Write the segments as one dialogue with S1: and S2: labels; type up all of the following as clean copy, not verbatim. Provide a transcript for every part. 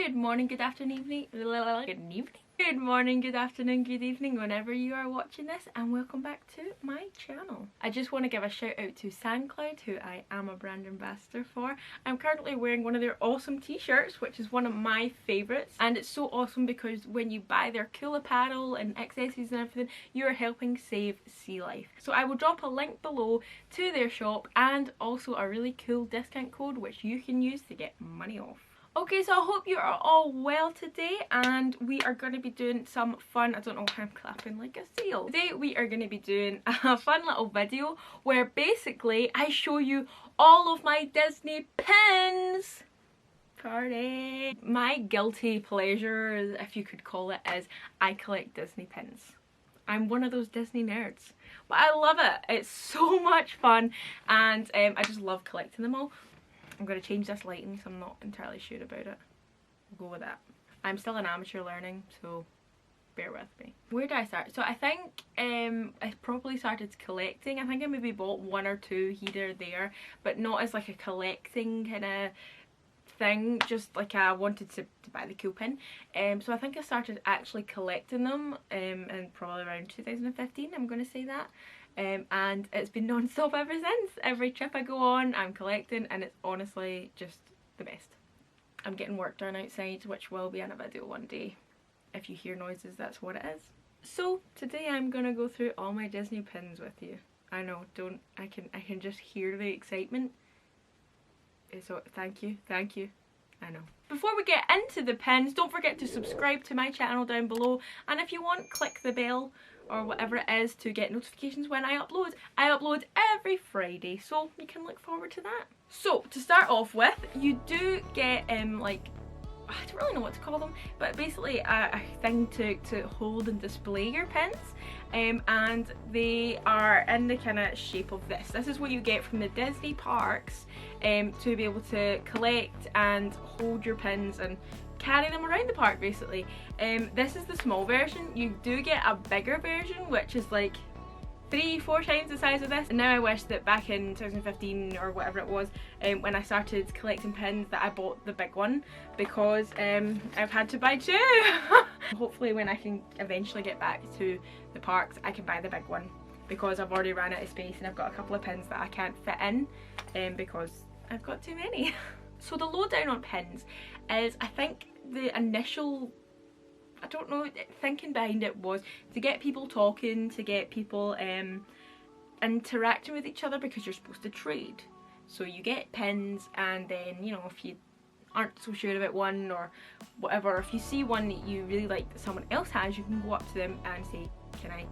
S1: Good morning, good afternoon, good morning, good afternoon, good evening, whenever you are watching this, and welcome back to my channel. I just want to give a shout out to SoundCloud, who I am a brand ambassador for. I'm currently wearing one of their awesome t-shirts, which is one of my favourites, and it's so awesome because when you buy their cool apparel and accessories and everything, you're helping save sea life. So I will drop a link below to their shop and also a really cool discount code which you can use to get money off. Okay, so I hope you are all well today, and we are going to be doing some fun, I don't know why I'm clapping like a seal. Today we are going to be doing a fun little video where basically I show you all of my Disney pins. Party! My guilty pleasure, if you could call it, is I collect Disney pins. I'm one of those Disney nerds, but I love it. It's so much fun, and I just love collecting them all. I'm going to change this lighting, so I'm not entirely sure about it. We'll go with that. I'm still an amateur learning, so bear with me. Where did I start? So I think I probably started collecting. I think I maybe bought one or two here or there, but not as like a collecting kind of thing, just like I wanted to buy the cool pin. So I think I started actually collecting them in probably around 2015, I'm going to say that. And it's been non-stop ever since. Every trip I go on, I'm collecting, and it's honestly just the best. I'm getting work done outside, which will be in a video one day. If you hear noises, that's what it is. So today I'm gonna go through all my Disney pins with you. I know, I can just hear the excitement. So thank you. I know. Before we get into the pins, don't forget to subscribe to my channel down below, and if you want, click the bell or whatever it is to get notifications when I upload. I upload every Friday, so you can look forward to that. So to start off with, you do get like, I don't really know what to call them, but basically a thing to hold and display your pins, and they are in the kind of shape of this. This is what you get from the Disney parks to be able to collect and hold your pins and carry them around the park basically. This is the small version. You do get a bigger version which is like 3-4 times the size of this, and now I wish that back in 2015 or whatever it was, when I started collecting pins, that I bought the big one, because I've had to buy two. Hopefully when I can eventually get back to the parks I can buy the big one, because I've already ran out of space and I've got a couple of pins that I can't fit in because I've got too many. So the lowdown on pins is, I think the initial, I don't know, thinking behind it was to get people talking, to get people interacting with each other, because you're supposed to trade. So you get pins, and then, you know, if you aren't so sure about one or whatever, if you see one that you really like that someone else has, you can go up to them and say, can I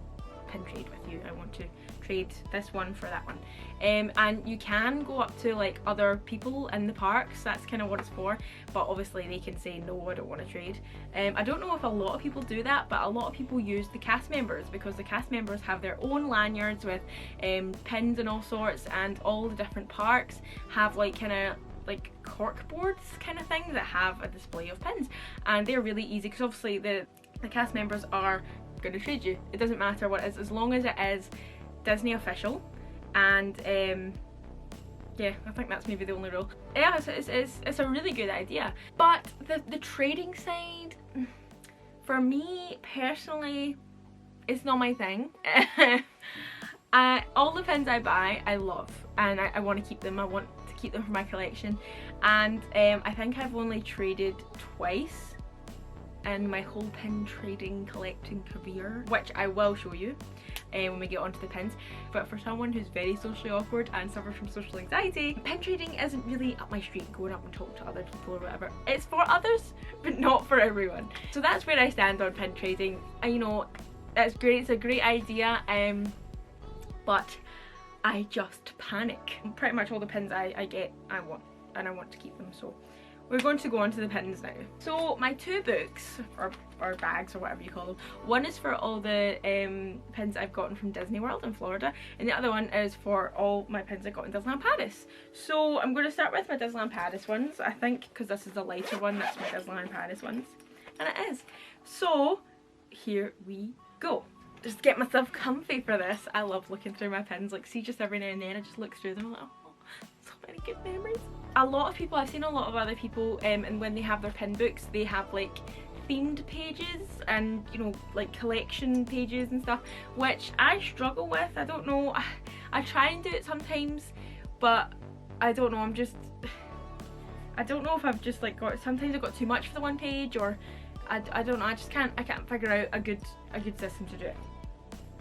S1: pin trade with you? I want to trade this one for that one. And you can go up to like other people in the parks, that's kind of what it's for, but obviously they can say no, I don't want to trade. I don't know if a lot of people do that, but a lot of people use the cast members, because the cast members have their own lanyards with pins and all sorts, and all the different parks have like kind of like cork boards kind of thing that have a display of pins, and they're really easy because obviously the cast members are going to trade you. It doesn't matter what it is, as long as it is Disney official. And yeah, I think that's maybe the only rule. Yeah, it's a really good idea. But the trading side, for me personally, it's not my thing. All the pins I buy I love, and I want to keep them. I want to keep them for my collection, and I think I've only traded twice in my whole pin trading collecting career, which I will show you when we get onto the pins. But for someone who's very socially awkward and suffers from social anxiety, pin trading isn't really up my street, going up and talking to other people or whatever. It's for others, but not for everyone. So that's where I stand on pin trading. And you know, it's great, it's a great idea, but I just panic. Pretty much all the pins I get, I want, and I want to keep them. So we're going to go on to the pins now. So my two books, or bags, or whatever you call them, one is for all the pins I've gotten from Disney World in Florida, and the other one is for all my pins I got in Disneyland Paris. So I'm going to start with my Disneyland Paris ones, I think, because this is the lighter one, that's my Disneyland Paris ones. And it is. So here we go. Just get myself comfy for this. I love looking through my pins, like see, just every now and then I just look through them, I'm like, oh, so many good memories. a lot of people, I've seen a lot of other people, and when they have their pin books, they have like themed pages and, you know, like collection pages and stuff, which I struggle with. I don't know, I try and do it sometimes, but I don't know, I don't know if I've just like sometimes I've got too much for the one page, or I don't know, I can't figure out a good system to do it.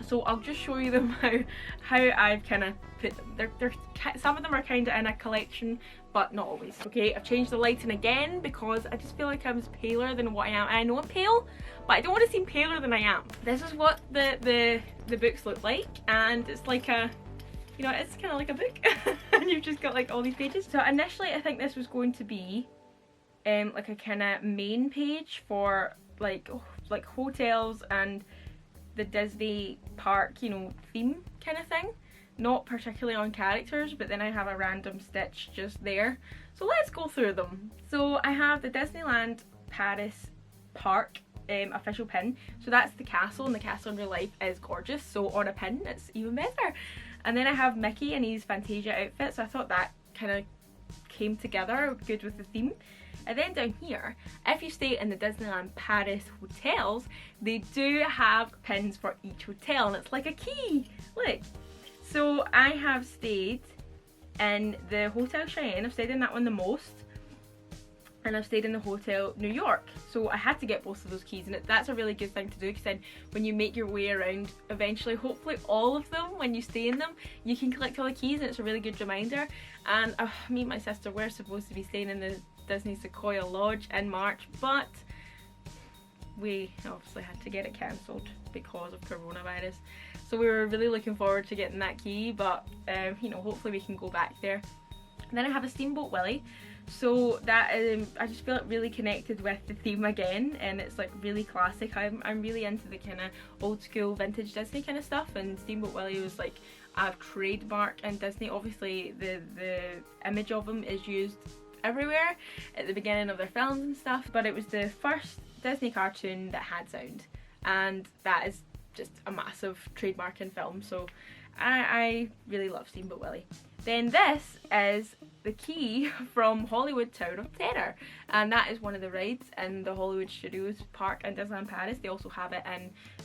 S1: So I'll just show you them how I've kind of put them. They're some of them are kind of in a collection, but not always. Okay, I've changed the lighting again because I just feel like I'm paler than what I am. I know I'm pale, but I don't want to seem paler than I am. This is what the books look like, and it's like a, you know, it's kind of like a book and you've just got like all these pages. So initially I think this was going to be like a kind of main page for like hotels and the Disney park, you know, theme kind of thing. Not particularly on characters, but then I have a random stitch just there. So let's go through them. So I have the Disneyland Paris park official pin. So that's the castle, and the castle in real life is gorgeous. So on a pin, it's even better. And then I have Mickey and his Fantasia outfit. So I thought that kind of came together good with the theme. And then down here, if you stay in the Disneyland Paris hotels, they do have pins for each hotel, and it's like a key. Look. So I have stayed in the Hotel Cheyenne. I've stayed in that one the most, and I've stayed in the Hotel New York. So I had to get both of those keys, and that's a really good thing to do, because then when you make your way around, eventually, hopefully all of them, when you stay in them, you can collect all the keys, and it's a really good reminder. And me and my sister were supposed to be staying in the Disney Sequoia Lodge in March, but we obviously had to get it cancelled because of coronavirus. So we were really looking forward to getting that key, but you know, hopefully we can go back there. And then I have a Steamboat Willie. So that I just feel it really connected with the theme again, and it's like really classic. I'm really into the kind of old school vintage Disney kind of stuff, and Steamboat Willie was like a trademark in Disney. Obviously the image of him is used everywhere at the beginning of their films and stuff, but it was the first Disney cartoon that had sound, and that is just a massive trademark in film. So I really love Steamboat Willie. Then this is the key from Hollywood Tower of Terror, and that is one of the rides in the Hollywood Studios park in Disneyland Paris. They also have it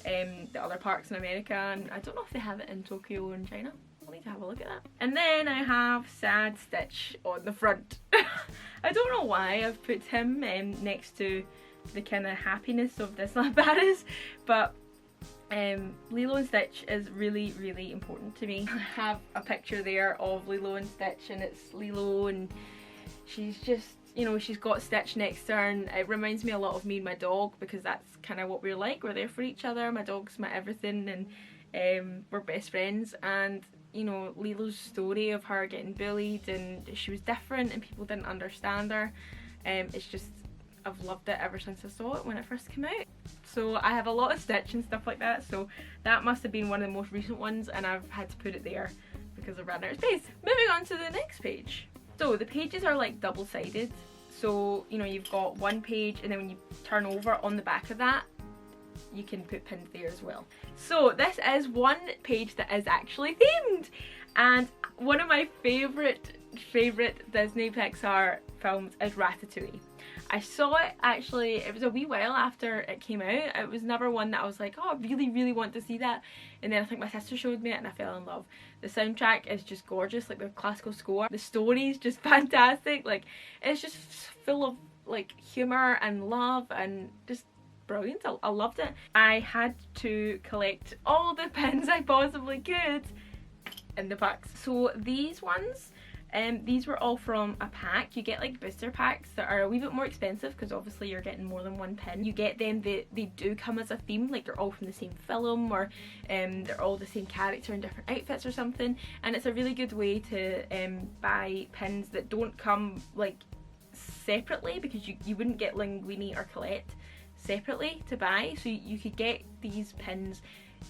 S1: in the other parks in America, and I don't know if they have it in Tokyo and China. I'll need to have a look at that. And then I have Sad Stitch on the front. I don't know why I've put him next to the kind of happiness of Disneyland Paris, but Lilo and Stitch is really, really important to me. I have a picture there of Lilo and Stitch, and it's Lilo, and she's just, you know, she's got Stitch next to her, and it reminds me a lot of me and my dog, because that's kind of what we're like. We're there for each other. My dog's my everything, and we're best friends. And you know, Lilo's story of her getting bullied, and she was different and people didn't understand her, it's just, I've loved it ever since I saw it when it first came out. So I have a lot of Stitch and stuff like that, so that must have been one of the most recent ones, and I've had to put it there because I've run out of space. Moving on to the next page. So the pages are like double-sided, so you know, you've got one page, and then when you turn over on the back of that, you can put pins there as well. So this is one page that is actually themed, and one of my favourite Disney Pixar films is Ratatouille. I saw it actually, it was a wee while after it came out. It was never one that I was like, oh, I really, really want to see that. And then I think my sister showed me it and I fell in love. The soundtrack is just gorgeous, like the classical score. The story is just fantastic. Like, it's just full of like humour and love and just brilliant. I loved it. I had to collect all the pins I possibly could in the packs. So these ones, these were all from a pack. You get like booster packs that are a wee bit more expensive because obviously you're getting more than one pin. You get them, they do come as a theme, like they're all from the same film, or they're all the same character in different outfits or something, and it's a really good way to buy pins that don't come like separately, because you wouldn't get Linguini or Colette separately to buy, so you could get these pins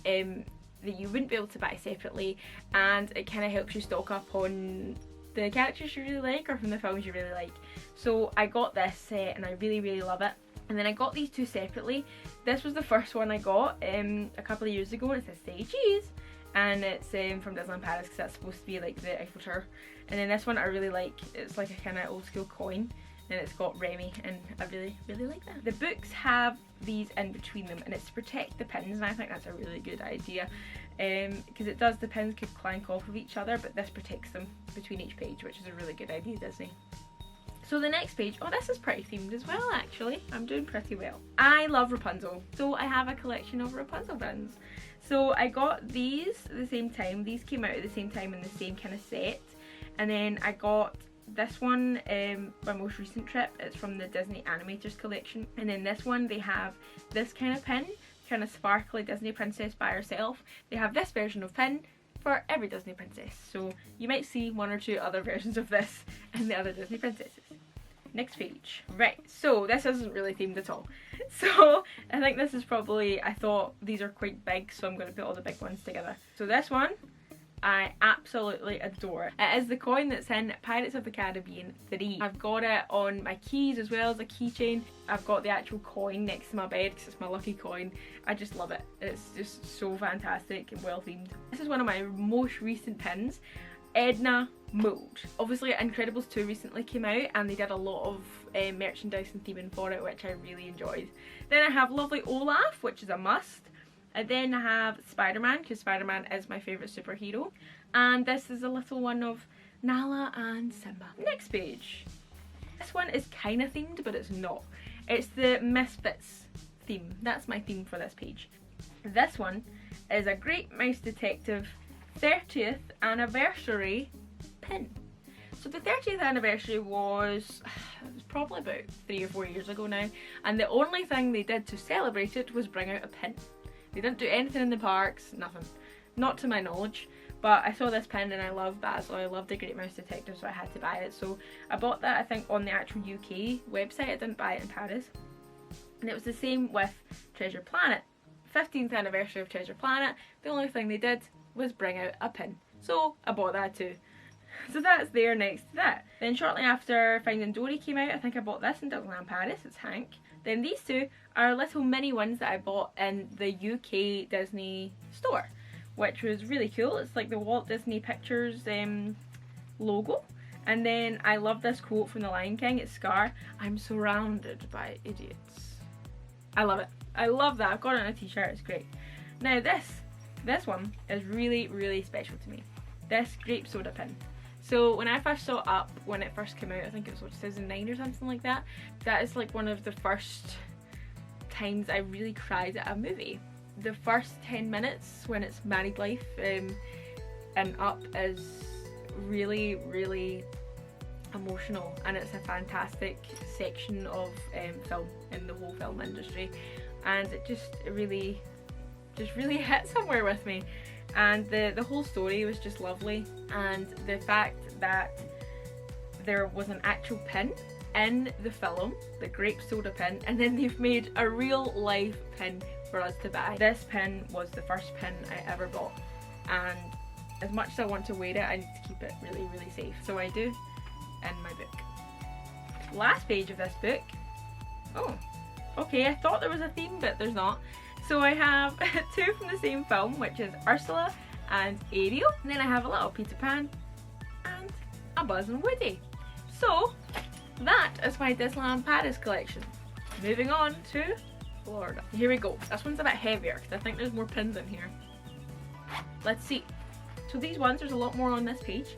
S1: that you wouldn't be able to buy separately, and it kind of helps you stock up on the characters you really like or from the films you really like. So I got this set and I really, really love it. And then I got these two separately. This was the first one I got a couple of years ago, and it says say cheese. and it's from Disneyland Paris because that's supposed to be like the Eiffel Tower. And then this one I really like, it's like a kind of old school coin, and it's got Remy, and I really like that. The books have these in between them, and it's to protect the pins, and I think that's a really good idea, because it does, the pins could clank off of each other, but this protects them between each page, which is a really good idea, Disney. So the next page, oh, this is pretty themed as well actually. I'm doing pretty well. I love Rapunzel, so I have a collection of Rapunzel pins. So I got these at the same time. These came out at the same time in the same kind of set. And then I got this one, my most recent trip. It's from the Disney Animators collection. And then this one, they have this kind of pin, kind of sparkly Disney princess by herself. They have this version of pin for every Disney princess. So you might see one or two other versions of this in the other Disney princesses. Next page. Right, so this isn't really themed at all. So I think this is probably, I thought these are quite big, so I'm going to put all the big ones together. So this one, I absolutely adore. It is the coin that's in Pirates of the Caribbean 3. I've got it on my keys as well as a keychain. I've got the actual coin next to my bed because it's my lucky coin. I just love it. It's just so fantastic and well themed. This is one of my most recent pins. Edna Mode. Obviously Incredibles 2 recently came out and they did a lot of merchandise and theming for it, which I really enjoyed. Then I have lovely Olaf, which is a must. And then I have Spider-Man, because Spider-Man is my favourite superhero. And this is a little one of Nala and Simba. Next page. This one is kind of themed, but it's not. It's the Misfits theme. That's my theme for this page. This one is a Great Mouse Detective 30th anniversary pin. So the 30th anniversary was, it was probably about 3 or 4 years ago now, and the only thing they did to celebrate it was bring out a pin. They didn't do anything in the parks, nothing. Not to my knowledge, but I saw this pin and I love Basil, I love the Great Mouse Detective, so I had to buy it. So I bought that, I think, on the actual UK website. I didn't buy it in Paris. And it was the same with Treasure Planet. 15th anniversary of Treasure Planet, the only thing they did was bring out a pin. So I bought that too. So that's there next to that. Then shortly after Finding Dory came out, I think I bought this in Disneyland Paris, it's Hank. Then these two are little mini ones that I bought in the UK Disney store, which was really cool. It's like the Walt Disney Pictures logo. And then I love this quote from The Lion King, it's Scar, "I'm surrounded by idiots." I love it. I love that. I've got it on a t-shirt, it's great. Now this one is really special to me. This grape soda pin. So when I first saw it up, when it first came out, I think it was what, 2009 or something like that. That is like one of the first times I really cried at a movie. The first 10 minutes when it's Married Life and Up is really emotional, and it's a fantastic section of film in the whole film industry, and it just really hit somewhere with me. And the whole story was just lovely, and the fact that there was an actual pin in the film, the grape soda pin, and then they've made a real life pin for us to buy. This pin was the first pin I ever bought, and as much as I want to wear it, I need to keep it really safe, so I do in my book. Last page of this book. Oh, okay, I thought there was a theme, but there's not. So I have two from the same film, which is Ursula and Ariel. And then I have a little Peter Pan and a Buzz and Woody. So that is my Disneyland Paris collection. Moving on to Florida. Here we go. This one's a bit heavier because I think there's more pins in here. Let's see. So these ones, there's a lot more on this page.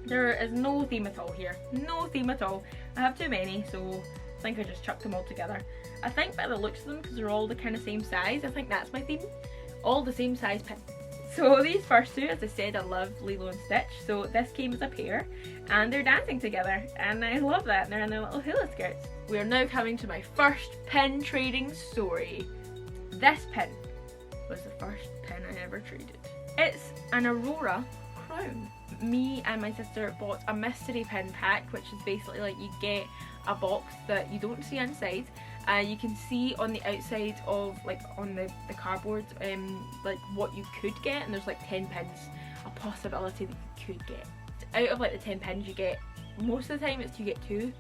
S1: There is no theme at all here. No theme at all. I have too many, so I think I just chucked them all together. I think by the looks of them, because they're all the kind of same size, I think that's my theme. All the same size pin. So these first two, as I said, I love Lilo and Stitch. So this came as a pair, and they're dancing together, and I love that. And they're in their little hula skirts. We are now coming to my first pin trading story. This pin was the first pin I ever traded. It's an Aurora crown. Me and my sister bought a mystery pin pack, which is basically like you get a box that you don't see inside. You can see on the outside of, like on the cardboard, like what you could get, and there's like 10 pins, a possibility that you could get. Out of like the 10 pins you get, most of the time you get 2,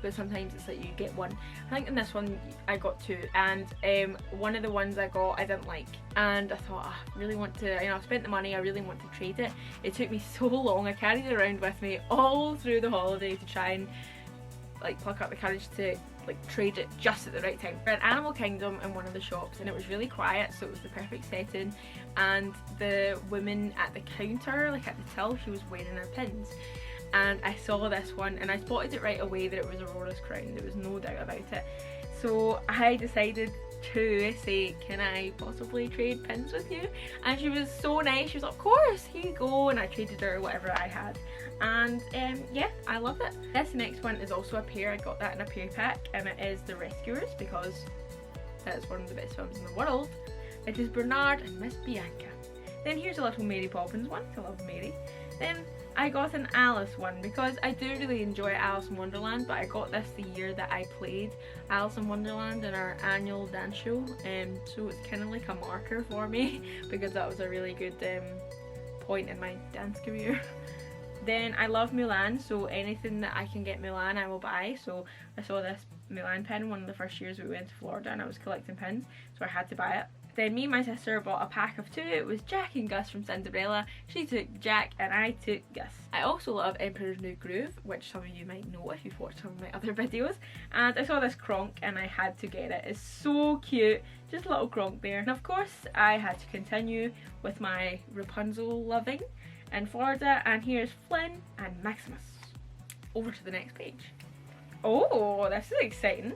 S1: but sometimes it's like you get one. I think in this one I got two, and one of the ones I got I didn't like, and I thought, oh, I really want to, you know, I spent the money, I really want to trade it. It took me so long. I carried it around with me all through the holiday to try and like pluck up the courage to like trade it just at the right time. We're at Animal Kingdom in one of the shops, and it was really quiet, so it was the perfect setting, and the woman at the counter, like at the till, she was wearing her pins, and I saw this one and I spotted it right away that it was Aurora's crown. There was no doubt about it. So I decided to say, can I possibly trade pins with you? And she was so nice. She was like, of course, here you go. And I traded her whatever I had, and yeah, I love it. This next one is also a pair. I got that in a pair pack, and it is The Rescuers, because that is one of the best films in the world. It is Bernard and Miss Bianca. Then here's a little Mary Poppins one. I love Mary. Then I got an Alice one because I do really enjoy Alice in Wonderland, but I got this the year that I played Alice in Wonderland in our annual dance show, so it's kind of like a marker for me because that was a really good point in my dance career. Then I love Mulan, so anything that I can get Mulan I will buy. So I saw this Mulan pin one of the first years we went to Florida, and I was collecting pins, so I had to buy it. Then me and my sister bought a pack of two. It was Jack and Gus from Cinderella. She took Jack and I took Gus. I also love Emperor's New Groove, which some of you might know if you've watched some of my other videos. And I saw this Kronk and I had to get it. It's so cute. Just a little Kronk there. And of course I had to continue with my Rapunzel loving in Florida. And here's Flynn and Maximus. Over to the next page. Oh, this is exciting.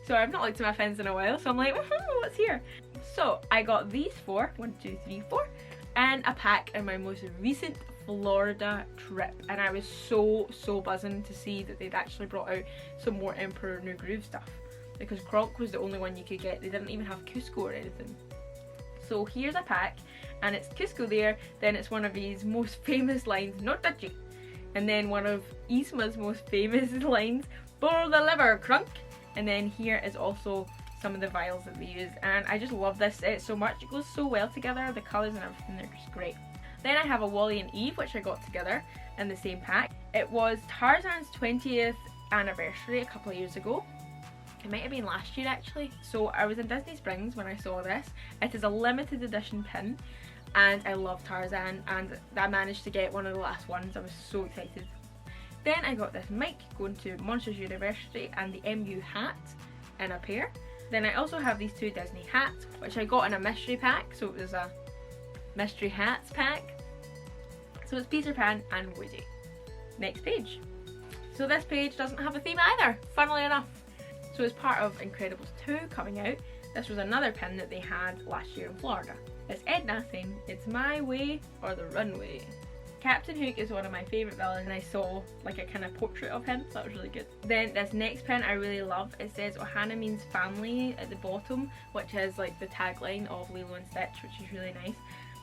S1: So I've not looked at my pins in a while, so I'm like, what's here? So I got these four, 1, 2, 3, 4, and a pack in my most recent Florida trip, and I was so buzzing to see that they'd actually brought out some more Emperor New Groove stuff, because Kronk was the only one you could get. They didn't even have Cusco or anything. So here's a pack, and it's Cusco there, then it's one of his most famous lines, "No touchy," and then one of Yzma's most famous lines, "Pour the liver, Kronk," and then here is also some of the vials that they use, and I just love this set so much. It goes so well together, the colours and everything, they're just great. Then I have a Wally and Eve, which I got together in the same pack. It was Tarzan's 20th anniversary a couple of years ago. It might have been last year actually. So I was in Disney Springs when I saw this. It is a limited edition pin, and I love Tarzan, and I managed to get one of the last ones. I was so excited. Then I got this mic going to Monsters University and the MU hat in a pair. Then I also have these two Disney hats, which I got in a mystery pack, so it was a mystery hats pack. So it's Peter Pan and Woody. Next page. So this page doesn't have a theme either, funnily enough. So as part of Incredibles 2 coming out, this was another pin that they had last year in Florida. It's Edna saying, "It's my way or the runway." Captain Hook is one of my favourite villains, and I saw like a kind of portrait of him, so that was really good. Then this next pin I really love. It says Ohana means family at the bottom, which is like the tagline of Lilo and Stitch, which is really nice.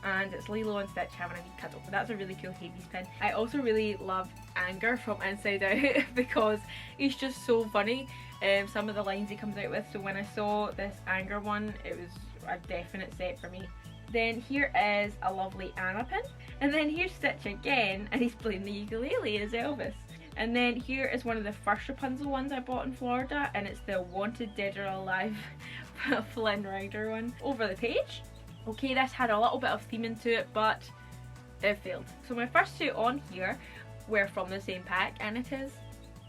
S1: And it's Lilo and Stitch having a wee cuddle. That's a really cool Hades pin. I also really love Anger from Inside Out because he's just so funny. Some of the lines he comes out with. So when I saw this Anger one, it was a definite set for me. Then here is a lovely Anna pin. And then here's Stitch again, and he's playing the ukulele as Elvis. And then here is one of the first Rapunzel ones I bought in Florida, and it's the Wanted Dead or Alive Flynn Rider one. Over the page. Okay, this had a little bit of theming to it, but it failed. So my first two on here were from the same pack, and it is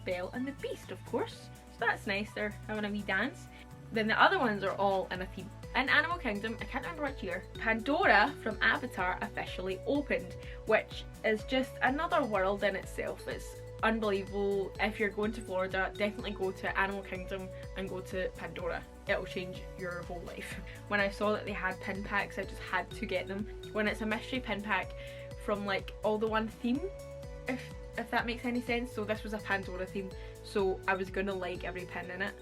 S1: Belle and the Beast, of course. So that's nice, they're having a wee dance. Then the other ones are all in a theme. In Animal Kingdom, I can't remember which year, Pandora from Avatar officially opened, which is just another world in itself. It's unbelievable. If you're going to Florida, definitely go to Animal Kingdom and go to Pandora. It'll change your whole life. When I saw that they had pin packs, I just had to get them. When it's a mystery pin pack from like all the one theme, if that makes any sense. So this was a Pandora theme, so I was gonna like every pin in it.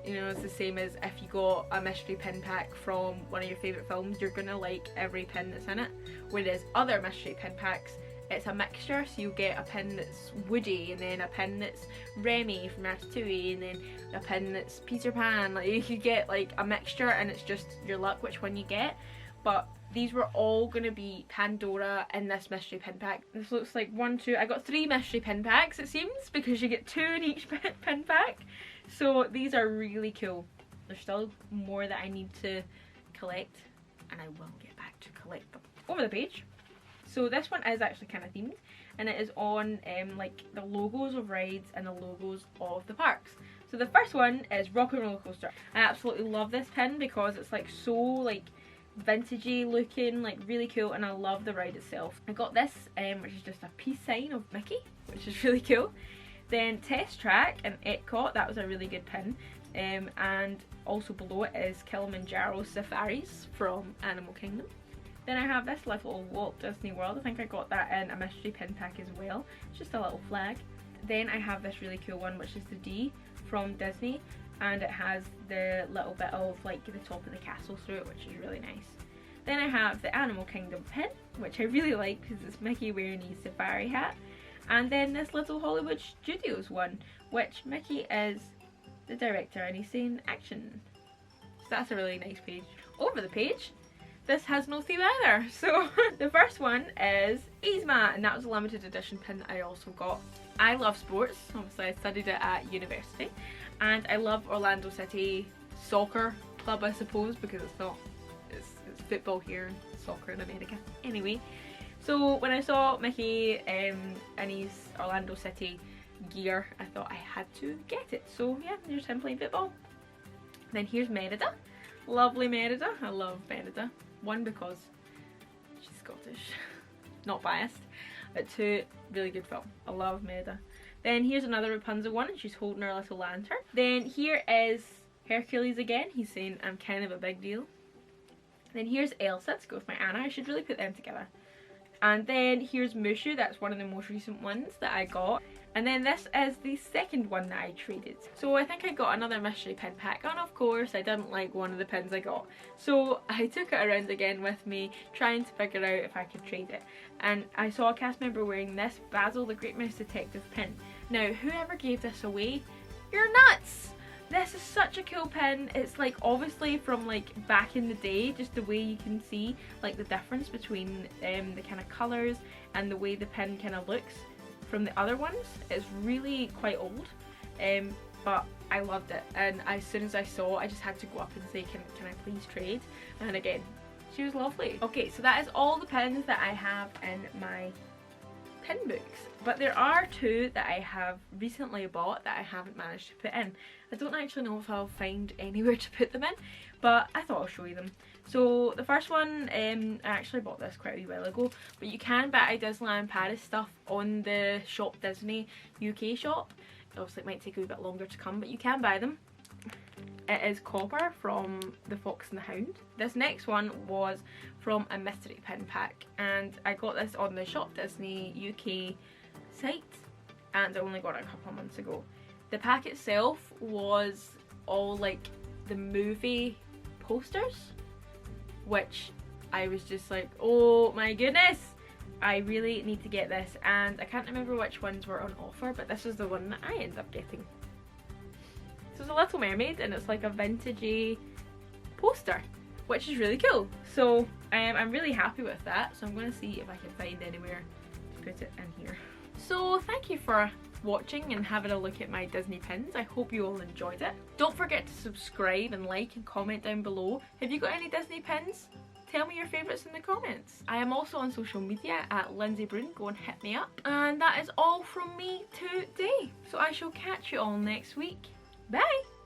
S1: You know, it's the same as if you got a mystery pin pack from one of your favourite films, you're gonna like every pin that's in it. Whereas other mystery pin packs, it's a mixture, so you get a pin that's Woody, and then a pin that's Remy from Ratatouille, and then a pin that's Peter Pan. Like, you could get like a mixture, and it's just your luck which one you get. But these were all going to be Pandora in this mystery pin pack. This looks like 1, 2, I got 3 mystery pin packs it seems, because you get 2 in each pin pack. So these are really cool. There's still more that I need to collect, and I will get back to collect them. Over the page. So this one is actually kind of themed, and it is on like the logos of rides and the logos of the parks. So the first one is Rock and Roller Coaster. I absolutely love this pin because it's like so like vintagey looking, like really cool, and I love the ride itself. I got this which is just a peace sign of Mickey, which is really cool. Then Test Track and Epcot, that was a really good pin. And also below it is Kilimanjaro Safaris from Animal Kingdom. Then I have this little Walt Disney World. I think I got that in a mystery pin pack as well. It's just a little flag. Then I have this really cool one, which is the D from Disney, and it has the little bit of like the top of the castle through it, which is really nice. Then I have the Animal Kingdom pin, which I really like because it's Mickey wearing his safari hat. And then this little Hollywood Studios one, which Mickey is the director and he's saying action. So that's a really nice page. Over the page, this has no theme either. So the first one is Yzma, and that was a limited edition pin that I also got. I love sports, obviously I studied it at university, and I love Orlando City Soccer Club, I suppose, because it's not, it's football here and soccer in America. Anyway, so when I saw Mickey in his Orlando City gear, I thought I had to get it. So yeah, there's him playing football. Then here's Merida. Lovely Merida. I love Merida. 1, because she's Scottish. Not biased. But 2, really good film. I love Merida. Then here's another Rapunzel one, and she's holding her little lantern. Then here is Hercules again. He's saying I'm kind of a big deal. Then here's Elsa to go with my Anna. I should really put them together. And then here's Mushu. That's one of the most recent ones that I got. And then this is the second one that I traded. So I think I got another mystery pin pack, and of course I didn't like one of the pins I got. So I took it around again with me, trying to figure out if I could trade it. And I saw a cast member wearing this Basil the Great Mouse Detective pin. Now whoever gave this away, you're nuts! This is such a cool pin. It's like obviously from like back in the day, just the way you can see like the difference between the kind of colours and the way the pin kind of looks from the other ones. It's really quite old, but I loved it, and as soon as I saw it, I just had to go up and say can I please trade, and again she was lovely. Okay, so that is all the pins that I have in my pin books, but there are 2 that I have recently bought that I haven't managed to put in. I don't actually know if I'll find anywhere to put them in, but I thought I'll show you them. So the first one, I actually bought this quite a while ago, but you can buy Disneyland Paris stuff on the Shop Disney UK shop. Obviously it might take a wee bit longer to come, but you can buy them. It is Copper from The Fox and the Hound. This next one was from a mystery pin pack, and I got this on the Shop Disney UK site, and I only got it a couple of months ago. The pack itself was all like the movie posters, which I was just like, oh my goodness, I really need to get this, and I can't remember which ones were on offer, but this was the one that I ended up getting. So it's a Little Mermaid, and it's like a vintagey poster, which is really cool. So I'm really happy with that, so I'm going to see if I can find anywhere to put it in here. So thank you for watching and having a look at my Disney pins. I hope you all enjoyed it. Don't forget to subscribe and like and comment down below. Have you got any Disney pins? Tell me your favourites in the comments. I am also on social media at Lindsay Brune. Go and hit me up. And that is all from me today. So I shall catch you all next week. Bye!